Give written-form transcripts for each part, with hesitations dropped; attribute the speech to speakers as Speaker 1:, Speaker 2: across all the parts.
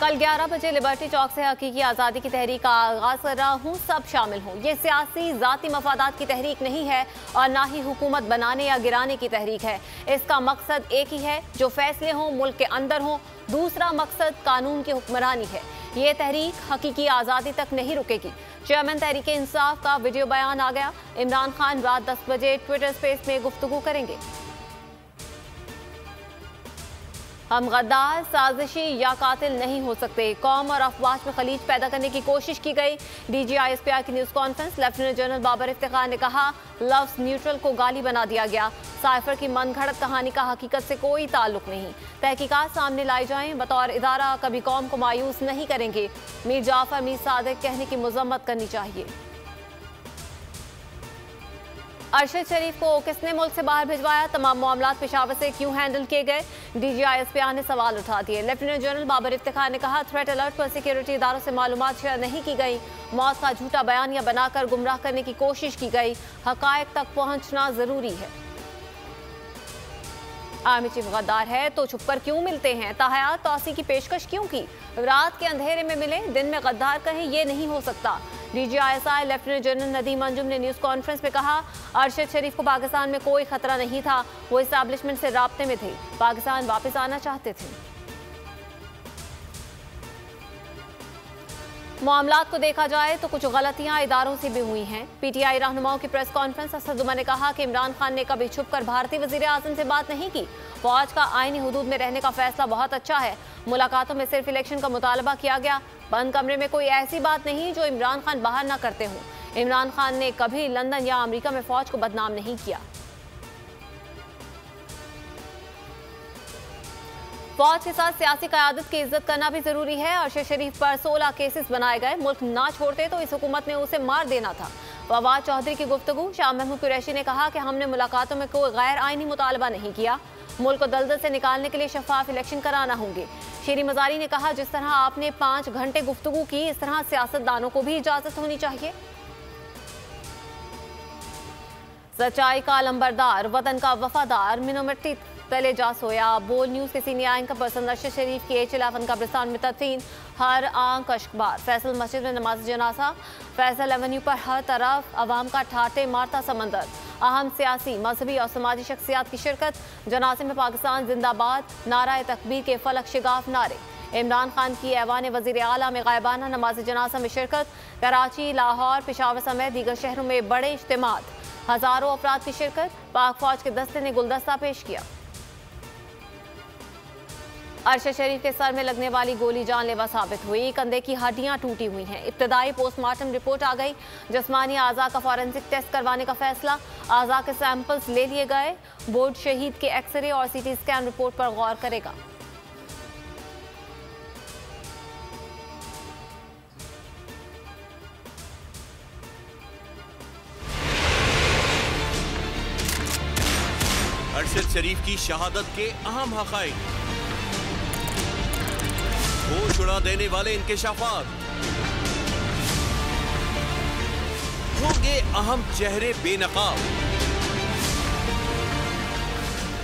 Speaker 1: कल 11 बजे लिबर्टी चौक से हकीकी आज़ादी की तहरीक का आगाज कर रहा हूँ, सब शामिल हों। ये सियासी ज़ाती मफादात की तहरीक नहीं है और ना ही हुकूमत बनाने या गिराने की तहरीक है। इसका मकसद एक ही है, जो फैसले हों मुल्क के अंदर हों। दूसरा मकसद कानून की हुक्मरानी है। ये तहरीक हकीकी आज़ादी तक नहीं रुकेगी। चेयरमैन तहरीक इंसाफ का वीडियो बयान आ गया। इमरान खान रात 10 बजे ट्विटर स्पेस में गुफ्तगू करेंगे। हम गद्दार, साजिशी या कातिल नहीं हो सकते। कौम और अफवाज में खलीज पैदा करने की कोशिश की गई। DGI-SPR की news conference. Lieutenant general Babar Iftikhar ने कहा, लफ्ज़ न्यूट्रल को गाली बना दिया गया। साइफर की मनगढ़ंत कहानी का हकीकत से कोई ताल्लुक नहीं। तहकीकात सामने लाई जाएं। बतौर इदारा कभी कौम को मायूस नहीं करेंगे। मीर जाफर, मीर सादिक कहने की मजम्मत करनी चाहिए। अरशद शरीफ को किसने मुल्क से बाहर भिजवाया? तमाम मामलात पेशावर से क्यों हैंडल किए गए? DGI-SPR ने सवाल उठा दिए। लेफ्टिनेंट जनरल बाबर इफ्तिखार ने कहा, थ्रेट अलर्ट पर सिक्योरिटी इदारों से मालूमात शेयर नहीं की गई। मौत का झूठा बयानिया बनाकर गुमराह करने की कोशिश की गई। हकायक तक पहुंचना जरूरी है। आर्मी चीफ गद्दार है तो छुपकर क्यों मिलते हैं? ताहयात तौसी की पेशकश क्यों की? रात के अंधेरे में मिले, दिन में गद्दार कहें, ये नहीं हो सकता। DGI-SI lieutenant general Nadeem Anjum ने न्यूज़ कॉन्फ्रेंस में कहा, अरशद शरीफ को पाकिस्तान में कोई खतरा नहीं था। वो इस्टेब्लिशमेंट से राब्ते में थे, पाकिस्तान वापस आना चाहते थे। मामलात को देखा जाए तो कुछ गलतियां इदारों से भी हुई हैं। PTI रहनुमाओं की प्रेस कॉन्फ्रेंस। असद उमर ने कहा कि इमरान खान ने कभी छुपकर भारतीय वजीर आज़म से बात नहीं की। फौज का आईनी हुदूद में रहने का फैसला बहुत अच्छा है। मुलाकातों में सिर्फ इलेक्शन का मुतालबा किया गया। बंद कमरे में कोई ऐसी बात नहीं जो इमरान खान बाहर ना करते हों। इमरान खान ने कभी लंदन या अमेरिका में फौज को बदनाम नहीं किया। फौज के साथ सियासी क़यादत की इज्जत करना भी जरूरी है। अरशद शरीफ पर 16 केसेस बनाए गए। मुल्क ना छोड़ते तो इस हुकूमत ने उसे मार देना था। फवाद चौधरी की गुफ्तगू। शाह महमूद कुरैशी ने कहा कि हमने मुलाकातों में कोई गैर आईनी मुतालबा नहीं किया। मुल्क को दलदल से निकालने के लिए शफाफ इलेक्शन कराना होंगे। शीरी मजारी ने कहा, जिस तरह आपने 5 घंटे गुफ्तगू की, इस तरह सियासतदानों को भी इजाजत होनी चाहिए। सच्चाई का लंबरदार, वतन का वफादार, मिनो मिट्टी तले जा सोया। बोल न्यूज़ के सीनियर एंकर पर्सन अरशद शरीफ की H11 कब्रिस्तान में तदफीन। हर आंख अश्कबार। फैसल मस्जिद में नमाज जनाजा। फैसल एवेन्यू पर हर तरफ अवाम का ठाटे मारता समंदर। अहम सियासी, मजहबी और समाजी शख्सियात की शिरकत। जनाजे में पाकिस्तान जिंदाबाद, नाराए तकबीर के फलक शिगाफ नारे। इमरान खान की ऐवान वज़ीर आला में गायबाना नमाज जनाजा में शिरकत। कराची, लाहौर, पेशावर समेत दीगर शहरों में बड़े इज्तिमात। हज़ारों अफराद की शिरकत। पाक फौज के दस्ते ने गुलदस्ता पेश किया। अरशद शरीफ के सर में लगने वाली गोली जानलेवा साबित हुई। कंधे की हड्डियां टूटी हुई हैं। इब्तदाई पोस्टमार्टम रिपोर्ट आ गई। जिस्मानी आज़ा का फॉरेंसिक टेस्ट करवाने का फैसला। आज़ा के सैंपल्स ले लिए गए। बोर्ड शहीद के एक्सरे और CT स्कैन रिपोर्ट पर गौर करेगा।
Speaker 2: अरशद शरीफ की शहादत के अहम हक़ाइक़, होश उड़ा देने वाले इंकशाफात, होंगे अहम चेहरे बेनकाब।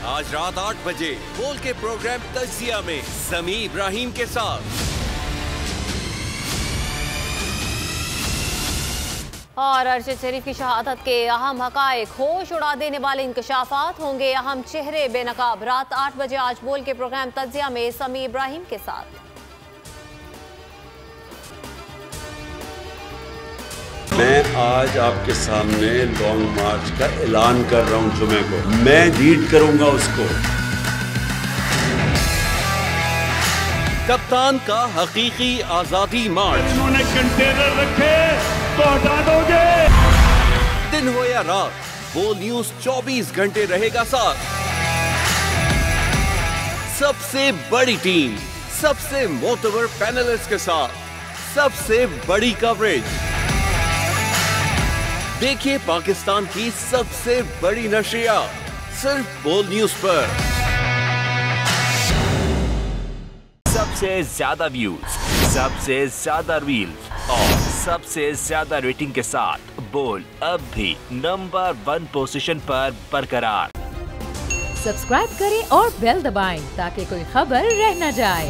Speaker 2: आज रात 8 बजे बोल के प्रोग्राम तज्जिया में समी इब्राहिम के साथ।
Speaker 1: और अरशद शरीफ की शहादत के अहम हक़ाइक़, होश उड़ा देने वाले इंकशाफात, होंगे अहम चेहरे बेनकाब। रात 8 बजे आज बोल के प्रोग्राम तज्जिया में समी इब्राहिम के साथ।
Speaker 3: मैं आज आपके सामने लॉन्ग मार्च का ऐलान कर रहा हूं। जुमे को मैं लीड करूंगा उसको।
Speaker 2: कप्तान का हकीकी आजादी मार्च।
Speaker 4: उन्होंने कंटेनर रखे तो हटा दोगे।
Speaker 2: दिन हो या रात, बोल न्यूज़ 24 घंटे रहेगा साथ। सबसे बड़ी टीम, सबसे मोतबर पैनलिस्ट के साथ, सबसे बड़ी कवरेज। देखिए पाकिस्तान की सबसे बड़ी नशरियात सिर्फ बोल न्यूज़ पर।
Speaker 5: सबसे ज्यादा व्यूज, सबसे ज्यादा रील्स और सबसे ज्यादा रेटिंग के साथ बोल अब भी नंबर 1 पोजीशन पर बरकरार।
Speaker 6: सब्सक्राइब करें और बेल दबाएं ताकि कोई खबर रह न जाए।